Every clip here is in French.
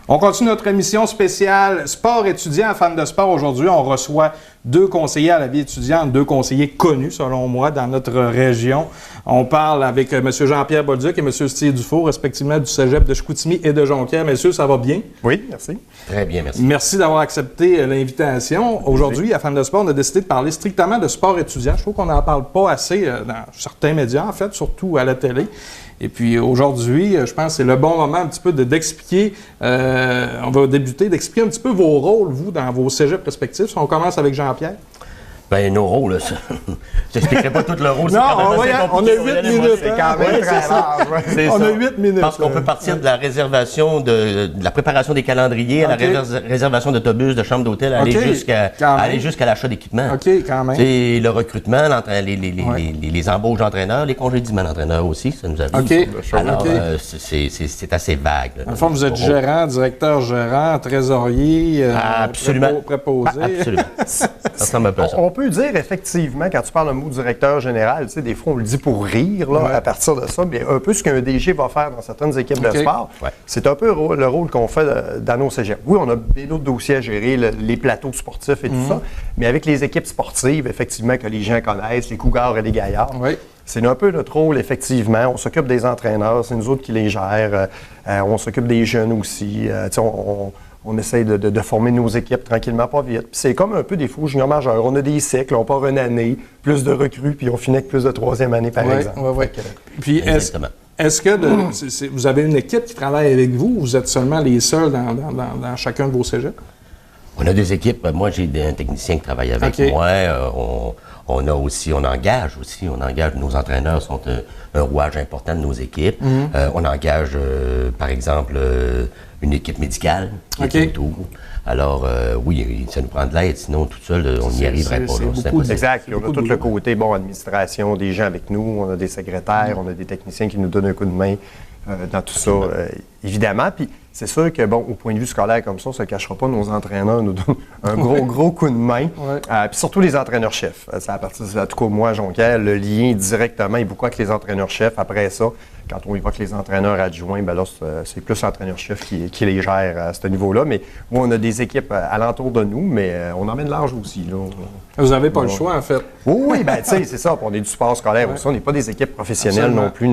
On continue notre émission spéciale Sport étudiant, fans de sport. Aujourd'hui, on reçoit 2 conseillers à la vie étudiante, 2 conseillers connus, selon moi, dans notre région. On parle avec M. Jean-Pierre Bolduc et M. Steve Dufour, respectivement du cégep de Chicoutimi et de Jonquière. Messieurs, ça va bien? Oui, merci. Très bien, merci. Merci d'avoir accepté l'invitation. Aujourd'hui, à Fans de sport, on a décidé de parler strictement de sport étudiant. Je trouve qu'on n'en parle pas assez dans certains médias, en fait, surtout à la télé. Et puis aujourd'hui, je pense que c'est le bon moment un petit peu d'expliquer, on va débuter, d'expliquer un petit peu vos rôles, vous, dans vos cégeps respectifs. On commence avec Jean-Pierre. Bien, nos rôles, ça. Je n'expliquerai pas tout le rôle. Non, on a 8 minutes. C'est quand même très rare. On a 8 minutes. Parce qu'on peut partir de la réservation, de la préparation des calendriers, à la réservation d'autobus, de chambres d'hôtel, aller jusqu'à l'achat d'équipement. OK, quand même. C'est le recrutement, les embauches d'entraîneurs, les congédiements d'entraîneurs aussi, ça nous arrive. OK. Alors, c'est assez vague. Dans le fond, vous êtes gérant, directeur gérant, trésorier, absolument. préposé. Absolument. Ça ressemble un peu à ça. On peut dire, effectivement, quand tu parles le mot directeur général, tu sais, des fois, on le dit pour rire, là, à partir de ça, mais un peu ce qu'un DG va faire dans certaines équipes de sport, c'est un peu le rôle qu'on fait dans nos cégeps. Oui, on a bien d'autres dossiers à gérer, les plateaux sportifs et tout ça, mais avec les équipes sportives, effectivement, que les gens connaissent, les Cougars et les Gaillards, c'est un peu notre rôle, effectivement. On s'occupe des entraîneurs, c'est nous autres qui les gèrent. On s'occupe des jeunes aussi. On essaye de former nos équipes tranquillement, pas vite. Puis c'est comme un peu des faux juniors majeurs. On a des cycles, on part une année, plus de recrues, puis on finit avec plus de 3e année, par exemple. Oui. Puis est-ce que vous avez une équipe qui travaille avec vous ou vous êtes seulement les seuls dans chacun de vos cégeps? On a des équipes. Moi, j'ai un technicien qui travaille avec moi. On engage aussi. Nos entraîneurs sont un rouage important de nos équipes. On engage, par exemple, une équipe médicale qui est autour. Alors, oui, ça nous prend de l'aide. Sinon, tout seul, on n'y arriverait pas. C'est impossible. Exact. On a tout le côté, administration, des gens avec nous. On a des secrétaires, on a des techniciens qui nous donnent un coup de main dans tout ça, évidemment. Puis, c'est sûr que, au point de vue scolaire comme ça, on ne se cachera pas, nos entraîneurs nous donnent un gros coup de main. Puis surtout les entraîneurs-chefs. C'est à partir de, en tout cas, moi, Jonquière, le lien directement est beaucoup avec les entraîneurs-chefs. Après ça, quand on évoque les entraîneurs adjoints, là, c'est plus l'entraîneur-chef qui les gère à ce niveau-là. Mais oui, on a des équipes alentour de nous, mais on emmène large aussi. Là. Vous n'avez pas le choix, en fait. Oui, tu sais, c'est ça. On est du sport scolaire aussi. On n'est pas des équipes professionnelles non plus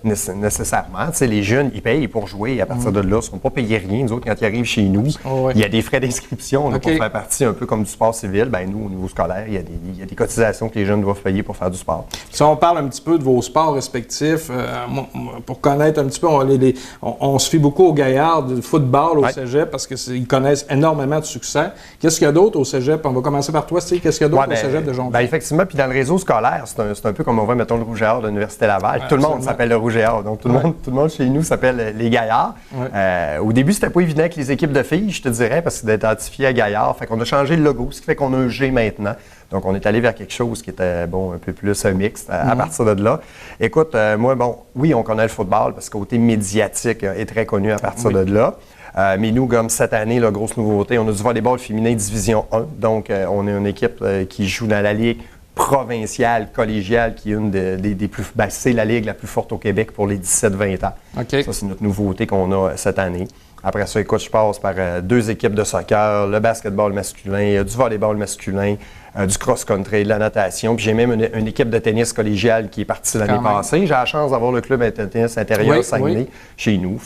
nécessairement. Tu sais, les jeunes, ils payent pour jouer. À partir de là, ils ne sont pas payés rien. Nous autres, quand ils arrivent chez nous, il y a des frais d'inscription pour faire partie un peu comme du sport civil. Nous, au niveau scolaire, il y a des cotisations que les jeunes doivent payer pour faire du sport. Si on parle un petit peu de vos sports respectifs, pour connaître un petit peu, on se fie beaucoup aux Gaillards du football au cégep parce qu'ils connaissent énormément de succès. Qu'est-ce qu'il y a d'autre au cégep? On va commencer par toi, Steve. Qu'est-ce qu'il y a d'autre au cégep de Jonquière? Effectivement, puis dans le réseau scolaire, c'est un peu comme on voit, mettons, le Rouge et Or de l'Université Laval. Tout le monde s'appelle le Rouge et Or. Donc, tout le monde chez nous s'appelle les Gaillards. Au début, c'était pas évident avec les équipes de filles, je te dirais, parce que d'identifier à Gaillard. Fait qu'on a changé le logo, ce qui fait qu'on a un G maintenant. Donc, on est allé vers quelque chose qui était, un peu plus mixte à partir de là. Écoute, moi, oui, on connaît le football parce que le côté médiatique est très connu à partir de là. Mais nous, comme cette année, la grosse nouveauté, on a du volleyball féminin Division 1. Donc, on est une équipe qui joue dans la Ligue provinciale, collégiale, qui est une des plus... c'est la Ligue la plus forte au Québec pour les 17-20 ans. Ça, c'est notre nouveauté qu'on a cette année. Après ça, écoute, je passe par 2 équipes de soccer, le basketball masculin, du volleyball masculin, du cross-country, de la natation. Puis j'ai même une équipe de tennis collégiale qui est partie l'année passée. J'ai la chance d'avoir le club de tennis intérieur Saguenay chez nous.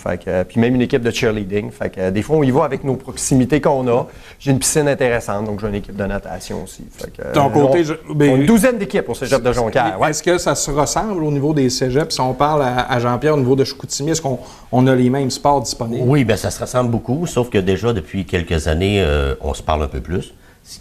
Puis même une équipe de cheerleading. Des fois, on y va avec nos proximités qu'on a. J'ai une piscine intéressante, donc j'ai une équipe de natation aussi. Ton côté, on a une douzaine d'équipes au cégep de Jonquière. Est-ce que ça se ressemble au niveau des cégeps? Si on parle à Jean-Pierre au niveau de Chicoutimi, est-ce qu'on a les mêmes sports disponibles? Oui, bien ça se ressemble beaucoup, sauf que déjà, depuis quelques années, on se parle un peu plus.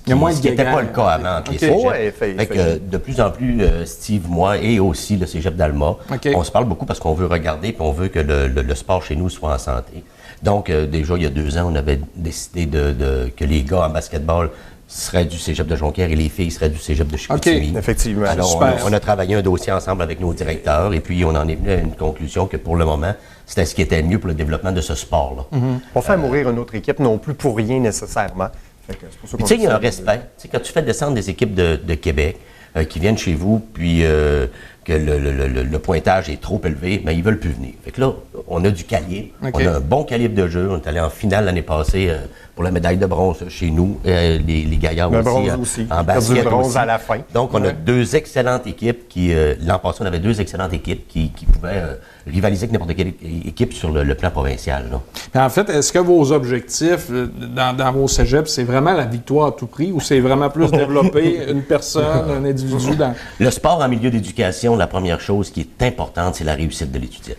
Il y a moins de n'était pas le cas avant entre les cégeps. De plus en plus, Steve, moi et aussi le cégep d'Alma, on se parle beaucoup parce qu'on veut regarder et on veut que le sport chez nous soit en santé. Donc, déjà, il y a 2 ans, on avait décidé que les gars en basketball seraient du cégep de Jonquière et les filles seraient du cégep de Chicoutimi. Effectivement. Alors, on a travaillé un dossier ensemble avec nos directeurs et puis on en est venu à une conclusion que pour le moment, c'était ce qui était mieux pour le développement de ce sport-là. Pas faire mourir une autre équipe non plus pour rien nécessairement. Tu sais, il y a un respect. Tu sais, quand tu fais descendre des équipes de Québec qui viennent chez vous, puis que le pointage est trop élevé, mais ils veulent plus venir. Fait que là, on a du calibre. On a un bon calibre de jeu. On est allé en finale l'année passée pour la médaille de bronze chez nous. Les Gaillards aussi. En basket du bronze aussi. À la fin. Donc, on a deux excellentes équipes qui... l'an passé, on avait deux excellentes équipes qui pouvaient rivaliser avec n'importe quelle équipe sur le plan provincial. En fait, est-ce que vos objectifs dans vos cégeps, c'est vraiment la victoire à tout prix ou c'est vraiment plus développer une personne, un individu dans... Le sport en milieu d'éducation, la première chose qui est importante, c'est la réussite de l'étudiant.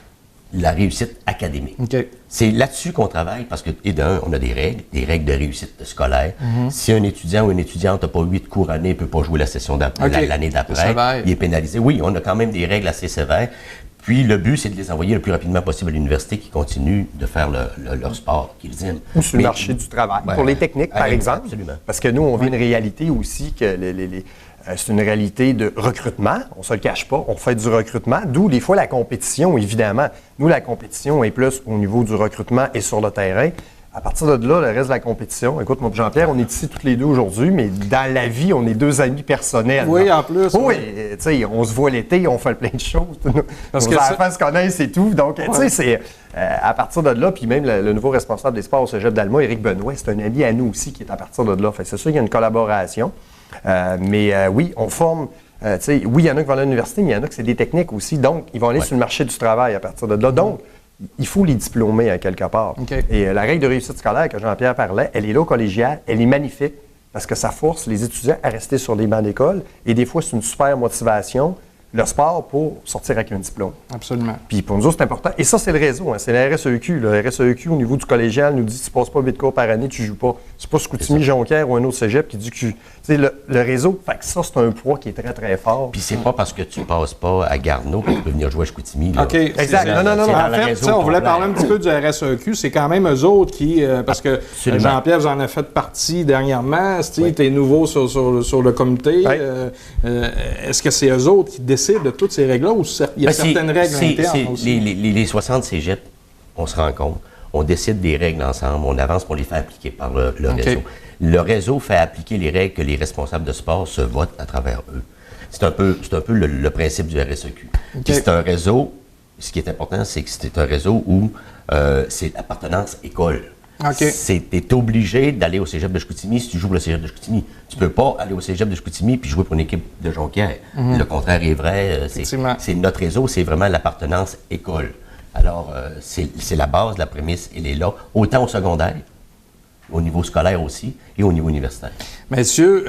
La réussite académique. Okay. C'est là-dessus qu'on travaille parce que, et d'un, on a des règles de réussite scolaire. Si un étudiant ou une étudiante n'a pas 8 cours année, ne peut pas jouer la session l'année d'après, il est pénalisé. Oui, on a quand même des règles assez sévères. Puis le but, c'est de les envoyer le plus rapidement possible à l'université qui continuent de faire leur sport qu'ils aiment. Ou sur le marché du travail. Pour les techniques, par exemple. Absolument. Parce que nous, on vit une réalité aussi que c'est une réalité de recrutement. On ne se le cache pas. On fait du recrutement, d'où des fois la compétition, évidemment. Nous, la compétition est plus au niveau du recrutement et sur le terrain. À partir de là, le reste de la compétition, écoute, moi et Jean-Pierre, on est ici tous les deux aujourd'hui, mais dans la vie, on est deux amis personnels. Oui, en plus. Oui, tu sais, on se voit l'été, on fait plein de choses. Nos enfants se connaissent et tout. Donc, tu sais, c'est à partir de là, puis même le nouveau responsable des sports au Cégep d'Alma, Éric Benoît, c'est un ami à nous aussi qui est à partir de là. Fait que c'est sûr qu'il y a une collaboration. Oui, on forme... oui, il y en a qui vont à l'université, mais il y en a qui c'est des techniques aussi. Donc, ils vont aller sur le marché du travail à partir de là. Donc, il faut les diplômer à quelque part. Okay. Et la règle de réussite scolaire que Jean-Pierre parlait, elle est là au collégial, elle est magnifique parce que ça force les étudiants à rester sur des bancs d'école. Et des fois, c'est une super motivation, le sport, pour sortir avec un diplôme. Absolument. Puis pour nous autres, c'est important. Et ça, c'est le réseau, c'est la RSEQ. Le RSEQ, au niveau du collégial, nous dit si tu passes pas 8 cours par année, tu joues pas. C'est pas Chicoutimi, Jonquière ou un autre cégep qui dit que le réseau, fait que ça, c'est un poids qui est très, très fort. Puis c'est pas parce que tu passes pas à Garneau que tu peux venir jouer à Chicoutimi. OK. Exact. Non. En fait, on voulait parler un petit peu du RSEQ. C'est quand même eux autres qui... parce que Jean-Pierre, vous en a fait partie dernièrement. Steve, tu es nouveau sur le comité. Oui. Est-ce que c'est eux autres qui décident de toutes ces règles-là ou il y a certaines règles internes aussi? Les 60 cégeps, on se rencontre, on décide des règles ensemble, on avance pour les faire appliquer par le réseau. Le réseau fait appliquer les règles que les responsables de sport se votent à travers eux. C'est un peu le principe du RSEQ. C'est un réseau, ce qui est important, c'est que c'est un réseau où c'est l'appartenance école. Tu es obligé d'aller au cégep de Chicoutimi si tu joues pour le cégep de Chicoutimi. Tu peux pas aller au cégep de Chicoutimi puis jouer pour une équipe de Jonquière. Le contraire est vrai. C'est notre réseau, c'est vraiment l'appartenance école. Alors, c'est la base, la prémisse, elle est là, autant au secondaire, au niveau scolaire aussi, et au niveau universitaire. Messieurs,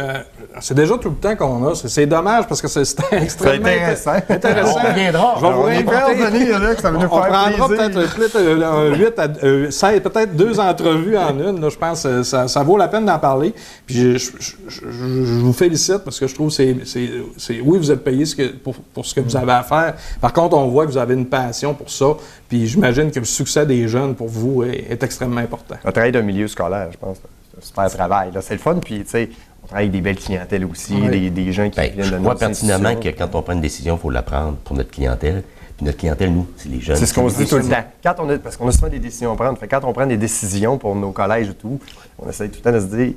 c'est déjà tout le temps qu'on a. C'est dommage parce que c'est extrêmement intéressant. On reviendra. Je vais vous réinviter. Ça va nous on prendra faire peut-être 8 à 16, peut-être 2 entrevues en une. Là, je pense que ça vaut la peine d'en parler. Puis je vous félicite parce que je trouve que oui, vous êtes payé pour ce que vous avez à faire. Par contre, on voit que vous avez une passion pour ça. Puis j'imagine que le succès des jeunes pour vous est extrêmement important. On travaille d'un milieu scolaire, je pense. C'est un super travail. Là, c'est le fun. Puis, tu sais, on travaille avec des belles clientèles aussi, des gens qui viennent de notre Je crois pertinemment que quand on prend une décision, il faut la prendre pour notre clientèle. Puis notre clientèle, nous, c'est les jeunes. C'est ce qu'on se dit tout le temps. Parce qu'on a souvent des décisions à prendre. Quand on prend des décisions pour nos collèges et tout, on essaie tout le temps de se dire,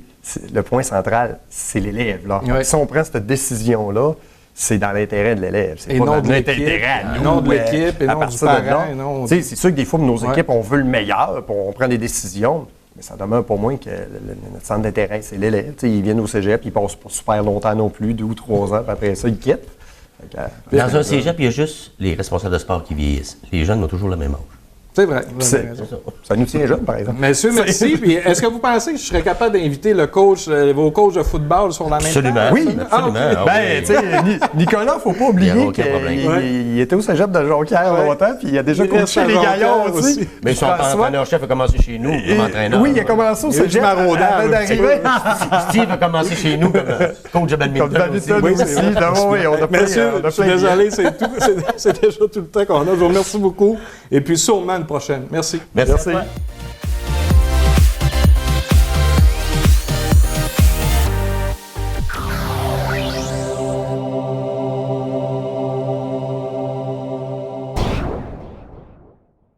le point central, c'est l'élève. Si on prend cette décision-là, c'est dans l'intérêt de l'élève. C'est pas dans notre intérêt à nous. Non de l'équipe et non du parent. C'est sûr que des fois, nos équipes, on veut le meilleur, puis on prend des décisions. Mais ça demeure pour moi que notre centre d'intérêt, c'est l'élève. Ils viennent au cégep, ils passent pas super longtemps non plus, 2 ou 3 ans, puis après ça, ils quittent. Dans un cégep, il y a juste les responsables de sport qui vieillissent. Les jeunes ont toujours le même âge. C'est vrai. Ça nous tient jeune, par exemple. Messieurs, merci. Puis, est-ce que vous pensez que je serais capable d'inviter vos coachs de football sur la même Absolument. Oui, absolument. Ben, tu sais, Nicolas, il ne faut pas oublier qu'il était au cégep de Jonquière longtemps, puis il a déjà coaché les Gaillards aussi. Mais son entraîneur-chef a commencé chez nous comme entraîneur. Oui, il a commencé au cégep avant d'arriver. Steve a commencé chez nous comme coach de badminton aussi. Oui, on a plein. Messieurs, je suis désolé, c'est déjà tout le temps qu'on a. Je vous remercie beaucoup. Et puis, sûrement une prochaine. Merci. Merci.